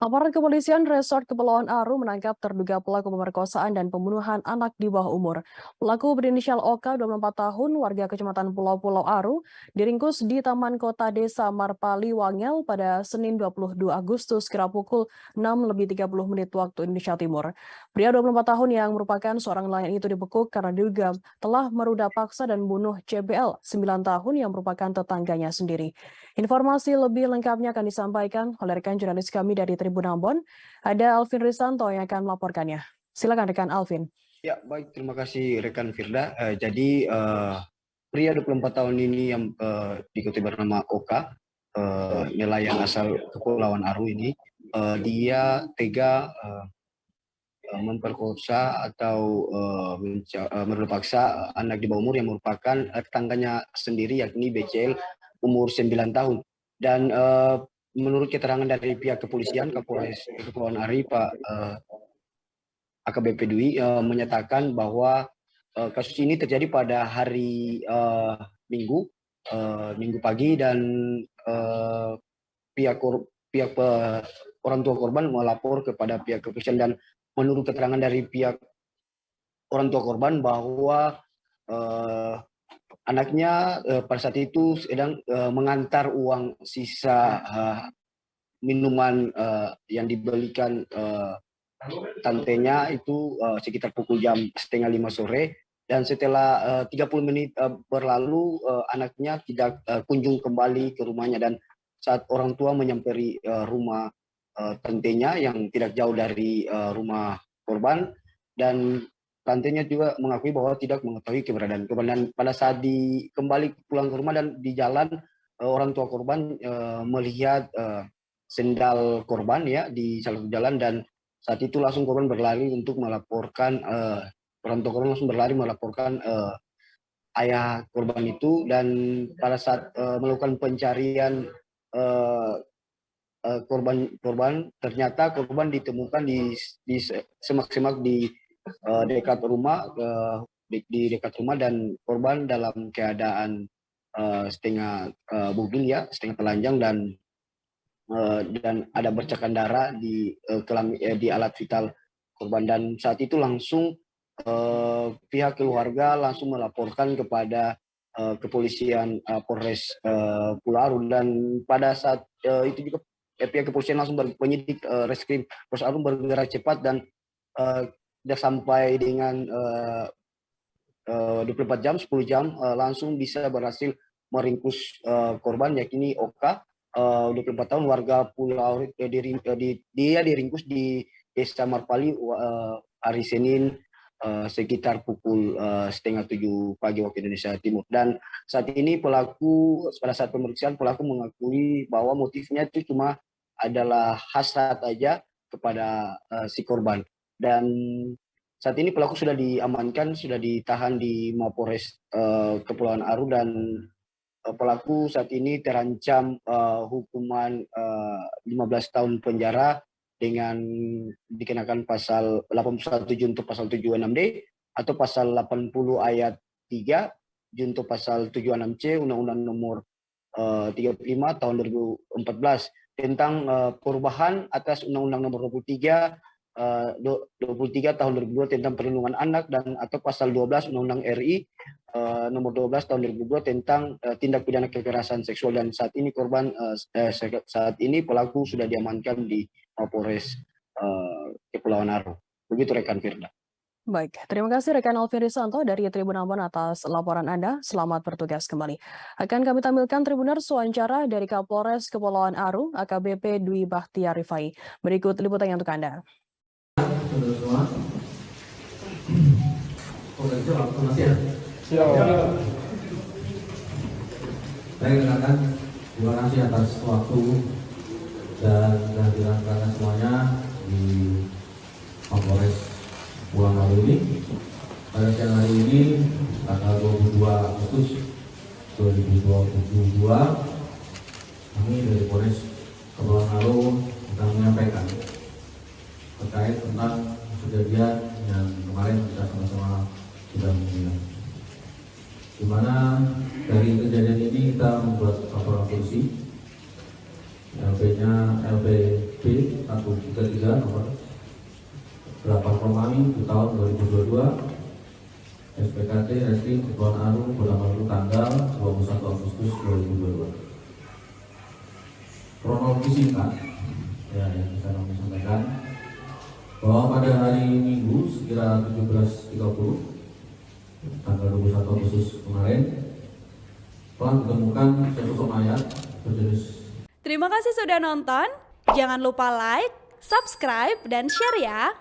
Aparat kepolisian Resort Kepulauan Aru menangkap terduga pelaku pemerkosaan dan pembunuhan anak di bawah umur. Pelaku berinisial OK, 24 tahun, warga Kecamatan Pulau-Pulau Aru, diringkus di Taman Kota Desa Marpali Wangel pada Senin 22 Agustus kira pukul 6:30 waktu Indonesia Timur. Pria 24 tahun yang merupakan seorang nelayan itu dibekuk karena diduga telah meruda paksa dan membunuh CBL, 9 tahun, yang merupakan tetangganya sendiri. Informasi lebih lengkapnya akan disampaikan oleh rekan jurnalis kami dari Tribun Ambon. Ada Alvin Risanto yang akan melaporkannya. Silakan rekan Alvin. Ya, baik, terima kasih rekan Firda. Pria 24 tahun ini yang diikuti bernama Oka, nelayan asal Kepulauan Aru ini, dia tega memperkosa atau meruda paksa anak di bawah umur yang merupakan tetangganya sendiri, yakni BCL umur 9 tahun. Dan menurut keterangan dari pihak kepolisian Kapolres Kepulauan Aru, Pak AKBP Dwi menyatakan bahwa kasus ini terjadi pada hari Minggu pagi, dan pihak orang tua korban melapor kepada pihak kepolisian. Dan menurut keterangan dari pihak orang tua korban bahwa anaknya pada saat itu sedang mengantar uang sisa minuman yang dibelikan tantenya itu sekitar pukul jam 4:30 sore. Dan setelah 30 menit berlalu, anaknya tidak kunjung kembali ke rumahnya. Dan saat orang tua menyamperi rumah tantenya yang tidak jauh dari rumah korban, dan tantenya juga mengakui bahwa tidak mengetahui keberadaan korban. Dan pada saat kembali pulang ke rumah dan di jalan, orang tua korban melihat sendal korban ya di salah satu jalan, dan saat itu langsung korban berlari untuk melaporkan orang tua korban langsung berlari melaporkan ayah korban itu. Dan pada saat melakukan pencarian korban, ternyata korban ditemukan di semak-semak di dekat rumah, di dekat rumah, dan korban dalam keadaan setengah bugil ya, setengah telanjang, dan ada bercakan darah di alat vital korban. Dan saat itu langsung pihak keluarga langsung melaporkan kepada kepolisian Polres Pulau Aru. Dan pada saat itu juga pihak kepolisian langsung penyidik Reskrim Polres Aru bergerak cepat, dan sudah sampai dengan 24 jam, 10 jam langsung bisa berhasil meringkus korban, yakni Oka, 24 tahun, warga Pulau Aru. Dia diringkus di Desa Marpali hari Senin sekitar pukul 6:30 pagi waktu Indonesia Timur. Dan saat ini pada saat pemeriksaan, pelaku mengakui bahwa motifnya itu cuma adalah hasrat aja kepada si korban. Dan saat ini pelaku sudah diamankan, sudah ditahan di Mapolres Kepulauan Aru. Dan pelaku saat ini terancam hukuman 15 tahun penjara dengan dikenakan pasal 81 junto pasal 76D atau pasal 80 ayat 3 junto pasal 76C Undang-Undang Nomor 35 tahun 2014 tentang perubahan atas Undang-Undang Nomor 23 tahun 2002 tentang perlindungan anak, dan atau pasal 12 Undang-Undang RI nomor 12 tahun 2002 tentang tindak pidana kekerasan seksual. Dan saat ini pelaku sudah diamankan di Polres Kepulauan Aru. Begitu rekan Firda. Baik, terima kasih rekan Alvin Risanto dari Tribun Ambon atas laporan Anda. Selamat bertugas kembali. Akan kami tampilkan Tribuners wawancara dari Kapolres Kepulauan Aru, AKBP Dwi Bahtiar Rifai. Berikut liputannya untuk Anda. Baik rekan, terima kasih atas waktu dan kehadiran kalian semuanya di Mapolres Pulau Aru ini. Pada siang hari ini, tanggal 22 Agustus 2022, kami dari Polres Kepulauan Aru akan menyampaikan terkait tentang kejadian yang kemarin kita sama-sama sudah mendengar. Di mana dari kejadian ini kita membuat laporan polisi, LP-nya LP B133 nomor 8 Romawi di tahun 2022 SPKT Reskrim Kepulauan Aru Polda Maluku tanggal 21 Agustus 2022. Kronologi singkat ya yang bisa kami sampaikan bahwa pada hari Minggu sekira 17.30 tanggal 21 Agustus kemarin telah ditemukan sesosok mayat berjenis. Terima kasih sudah nonton. Jangan lupa like, subscribe, dan share ya.